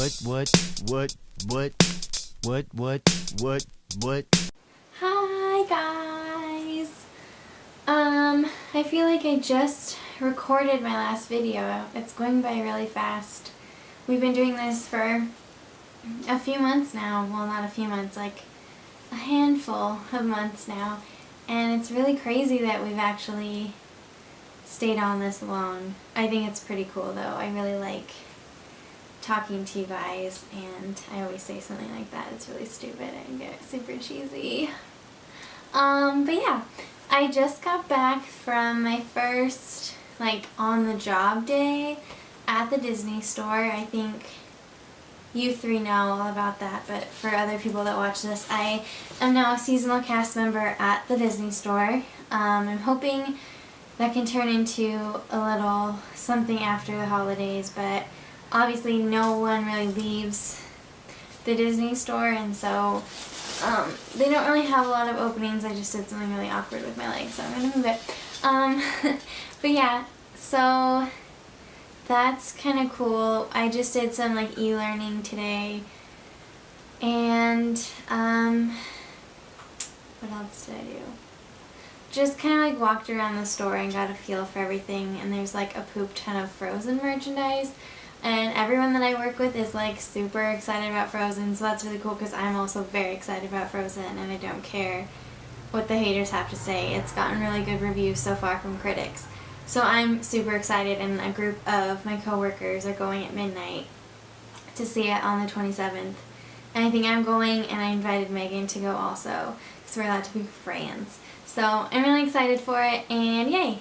What? Hi guys! I feel like I just recorded my last video. It's going by really fast. We've been doing this for a few months now. Well, not a few months, like a handful of months now. And it's really crazy that we've actually stayed on this long. I think it's pretty cool though. I really like talking to you guys, and I always say something like that. It's really stupid and get super cheesy. But yeah, I just got back from my first on the job day at the Disney store. I think you three know all about that, but for other people that watch this, I am now a seasonal cast member at the Disney store. I'm hoping that can turn into a little something after the holidays, but obviously no one really leaves the Disney store, and so they don't really have a lot of openings. I just did something really awkward with my leg, so I'm going to move it. But yeah, so that's kind of cool. I just did some e-learning today, and what else did I do? Just kind of walked around the store and got a feel for everything, and there's a poop ton of Frozen merchandise. And everyone that I work with is super excited about Frozen, so that's really cool because I'm also very excited about Frozen, and I don't care what the haters have to say. It's gotten really good reviews so far from critics. So I'm super excited, and a group of my coworkers are going at midnight to see it on the 27th. And I think I'm going, and I invited Megan to go also because we're allowed to be friends. So I'm really excited for it, and yay!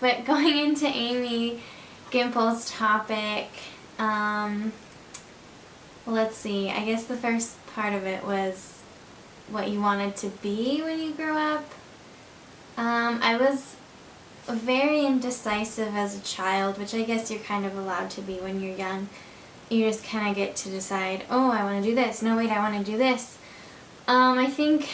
But going into Amy Gimple's topic, let's see, I guess the first part of it was what you wanted to be when you grow up. I was very indecisive as a child, which I guess you're kind of allowed to be when you're young. You just kind of get to decide, oh, I want to do this. No, wait, I want to do this. I think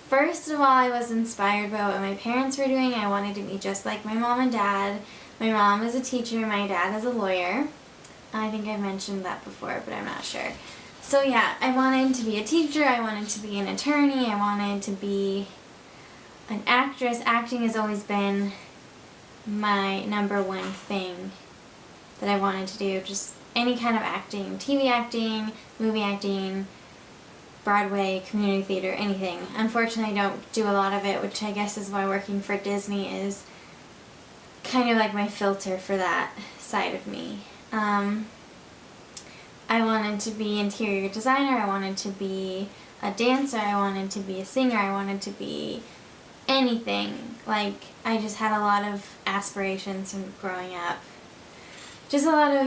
first of all, I was inspired by what my parents were doing. I wanted to be just like my mom and dad. My mom is a teacher, my dad is a lawyer. I think I mentioned that before, but I'm not sure. So yeah, I wanted to be a teacher, I wanted to be an attorney, I wanted to be an actress. Acting has always been my number one thing that I wanted to do. Just any kind of acting, TV acting, movie acting, Broadway, community theater, anything. Unfortunately, I don't do a lot of it, which I guess is why working for Disney is kind of my filter for that side of me. I wanted to be interior designer, I wanted to be a dancer, I wanted to be a singer, I wanted to be anything. I just had a lot of aspirations from growing up. Just a lot of,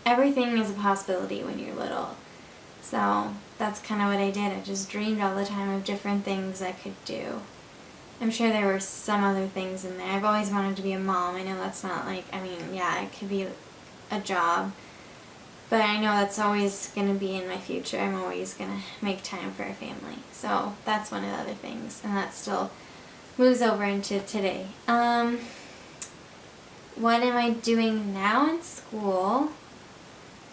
everything is a possibility when you're little. So that's kind of what I did. I just dreamed all the time of different things I could do. I'm sure there were some other things in there. I've always wanted to be a mom. I know that's not yeah, it could be a job. But I know that's always going to be in my future. I'm always going to make time for a family. So that's one of the other things. And that still moves over into today. What am I doing now in school?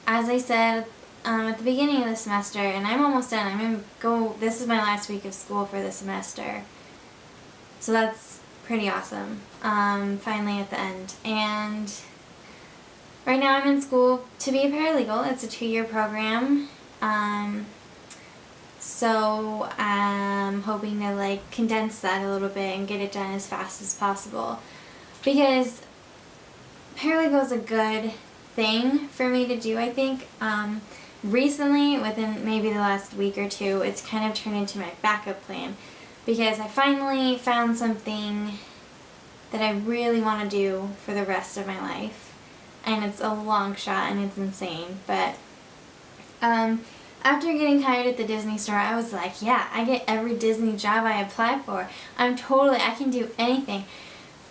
As I said at the beginning of the semester, and I'm almost done. This is my last week of school for the semester. So that's pretty awesome. Finally at the end. And right now I'm in school to be a paralegal. It's a 2-year program. So I'm hoping to condense that a little bit and get it done as fast as possible. Because paralegal is a good thing for me to do, I think. Recently, within maybe the last week or two, it's kind of turned into my backup plan because I finally found something that I really want to do for the rest of my life, and it's a long shot and it's insane, but after getting hired at the Disney store, I was like, yeah, I get every Disney job I apply for. I can do anything.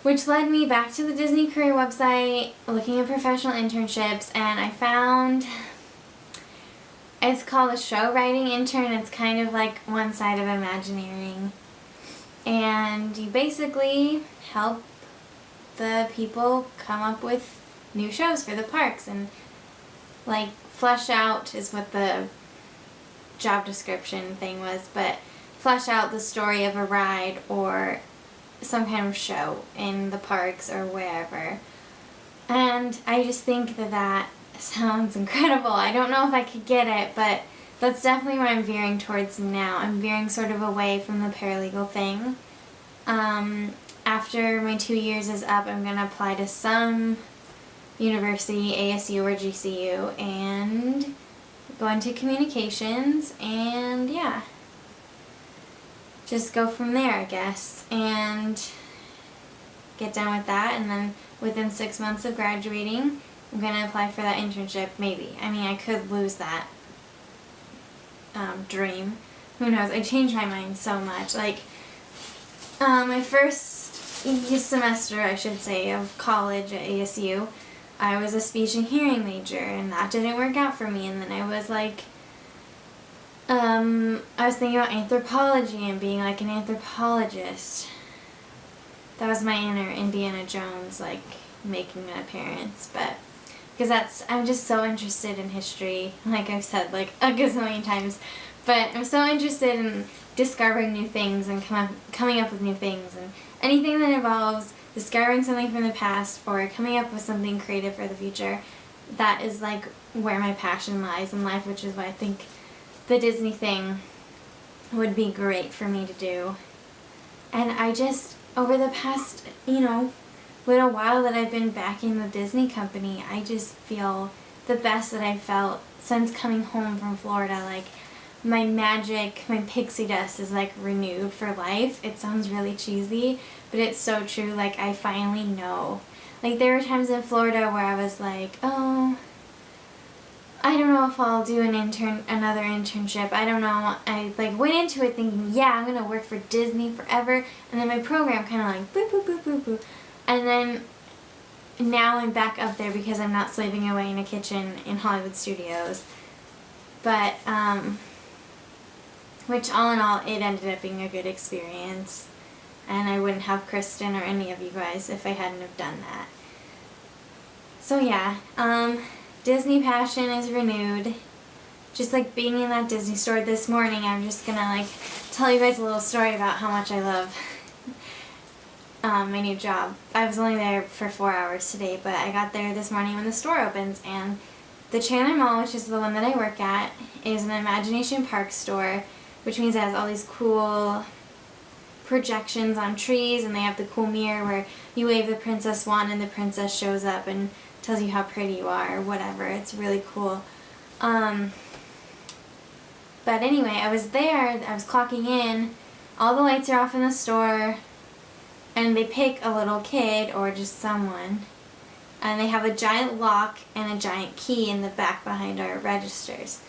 Which led me back to the Disney career website, looking at professional internships, and I found, it's called a show writing intern. It's kind of like one side of Imagineering. And you basically help the people come up with new shows for the parks and like flesh out is what the job description thing was, but flesh out the story of a ride or some kind of show in the parks or wherever. And I just think that that sounds incredible. I don't know if I could get it, but that's definitely what I'm veering towards now. I'm veering sort of away from the paralegal thing. After my 2 years is up, I'm going to apply to some university, ASU or GCU, and go into communications, and yeah, just go from there, I guess, and get done with that. And then within 6 months of graduating, I'm going to apply for that internship, maybe. I mean, I could lose that dream. Who knows? I changed my mind so much. Like, my first semester, I should say, of college at ASU, I was a speech and hearing major, and that didn't work out for me. And then I was like, I was thinking about anthropology and being like an anthropologist. That was my inner Indiana Jones, like, making an appearance. But because I'm just so interested in history, like I've said like a gazillion times, but I'm so interested in discovering new things and coming up with new things, and anything that involves discovering something from the past or coming up with something creative for the future. That is like where my passion lies in life, which is why I think the Disney thing would be great for me to do. And I just, over the past, little while that I've been back in the Disney company, I just feel the best that I've felt since coming home from Florida. Like, my magic, my pixie dust is like renewed for life. It sounds really cheesy, but it's so true. Like, I finally know. Like, there were times in Florida where I was like, oh, I don't know if I'll do another internship. I don't know. I like went into it thinking, yeah, I'm gonna work for Disney forever, and then my program kind of like boop boop boop boop boop, and then now I'm back up there because I'm not slaving away in a kitchen in Hollywood studios. But which all in all, it ended up being a good experience, and I wouldn't have Kristen or any of you guys if I hadn't have done that. So yeah, Disney passion is renewed. Just like being in that Disney store this morning, I'm just gonna like tell you guys a little story about how much I love my new job. I was only there for 4 hours today, but I got there this morning when the store opens, and the Chandler Mall, which is the one that I work at, is an Imagination Park store, which means it has all these cool projections on trees, and they have the cool mirror where you wave the princess wand and the princess shows up and tells you how pretty you are or whatever. It's really cool. But anyway, I was there, I was clocking in, all the lights are off in the store, and they pick a little kid or just someone, and they have a giant lock and a giant key in the back behind our registers.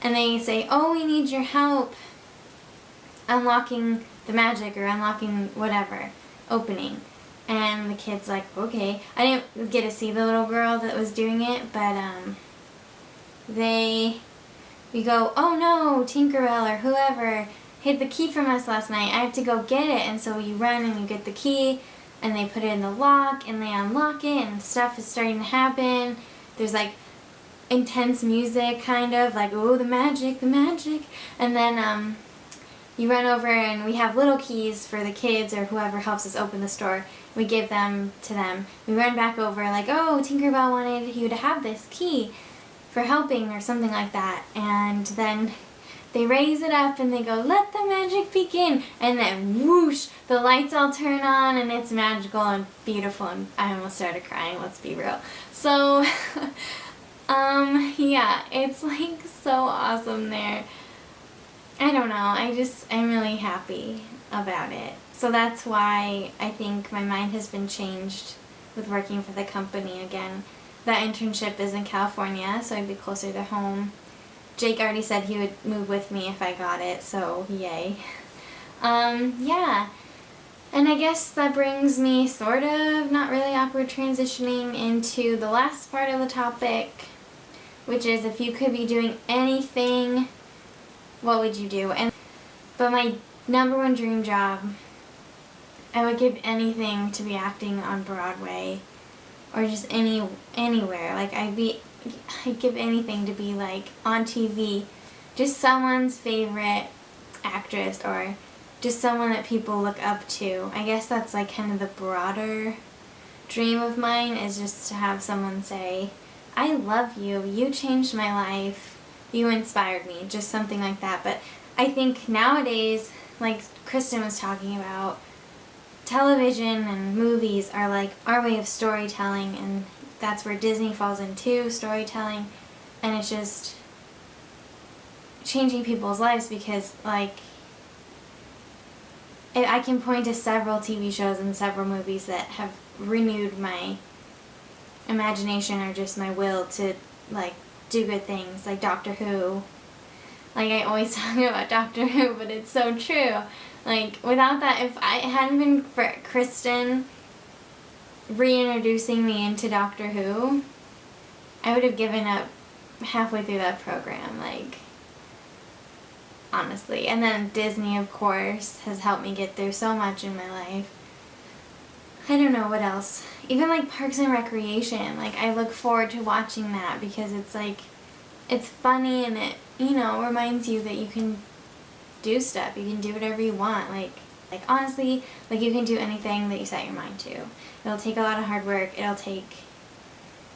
And they say, oh, we need your help unlocking the magic or unlocking whatever, opening. And the kid's like, okay. I didn't get to see the little girl that was doing it, but we go, oh no, Tinkerbell or whoever hid the key from us last night. I have to go get it. And so you run and you get the key, and they put it in the lock, and they unlock it, and stuff is starting to happen. There's like intense music, kind of like, oh, the magic, the magic. And then you run over, and we have little keys for the kids or whoever helps us open the store. We give them to them. We run back over like, oh, Tinkerbell wanted you to have this key for helping or something like that. And then they raise it up and they go, let the magic begin. And then whoosh, the lights all turn on, and it's magical and beautiful. And I almost started crying, let's be real. So, yeah, it's like so awesome there. I don't know, I'm really happy about it. So that's why I think my mind has been changed with working for the company again. That internship is in California, so I'd be closer to home. Jake already said he would move with me if I got it, so yay. Yeah. And I guess that brings me sort of, not really awkward, transitioning into the last part of the topic, which is if you could be doing anything, what would you do? But my #1 dream job I would give anything to be acting on Broadway or just anywhere. Like I'd give anything to be like on TV, just someone's favorite actress or just someone that people look up to. I guess that's like kind of the broader dream of mine, is just to have someone say, I love you, you changed my life, you inspired me, just something like that. But I think nowadays, like Kristen was talking about, television and movies are like our way of storytelling, and that's where Disney falls into storytelling, and it's just changing people's lives because like I can point to several TV shows and several movies that have renewed my imagination or just my will to like do good things, like Doctor Who. Like I always talk about Doctor Who, but it's so true. Like without that, if it hadn't been for Kristen reintroducing me into Doctor Who, I would have given up halfway through that program, like honestly. And then Disney, of course, has helped me get through so much in my life. I don't know what else. Even like Parks and Recreation, like I look forward to watching that because it's like, it's funny and it, you know, reminds you that you can do stuff. You can do whatever you want. Like honestly, like you can do anything that you set your mind to. It'll take a lot of hard work. It'll take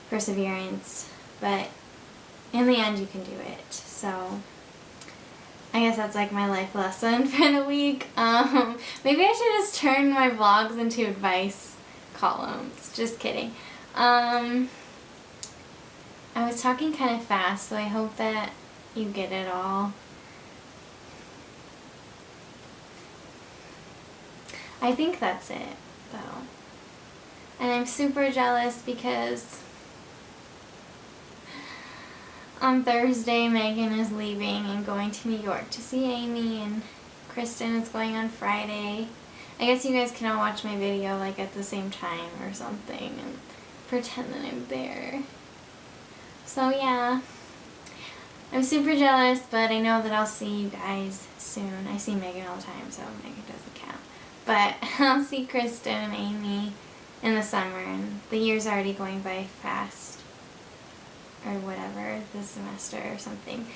perseverance, but in the end you can do it. So I guess that's like my life lesson for the week. Maybe I should just turn my vlogs into advice columns. Just kidding. I was talking kind of fast, so I hope that you get it all. I think that's it, though. And I'm super jealous because on Thursday, Megan is leaving and going to New York to see Amy, and Kristen is going on Friday. I guess you guys can all watch my video like at the same time or something and pretend that I'm there. So yeah, I'm super jealous, but I know that I'll see you guys soon. I see Megan all the time, so Megan doesn't count. But I'll see Kristen and Amy in the summer, and the year's already going by fast. Or whatever, this semester or something.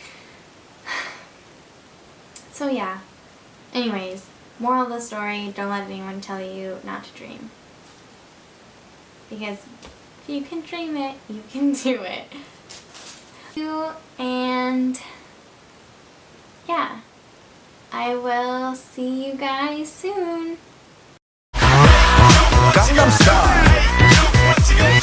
So yeah. Anyways, moral of the story, don't let anyone tell you not to dream. Because if you can dream it, you can do it. And yeah, I will see you guys soon. Gangnam Style.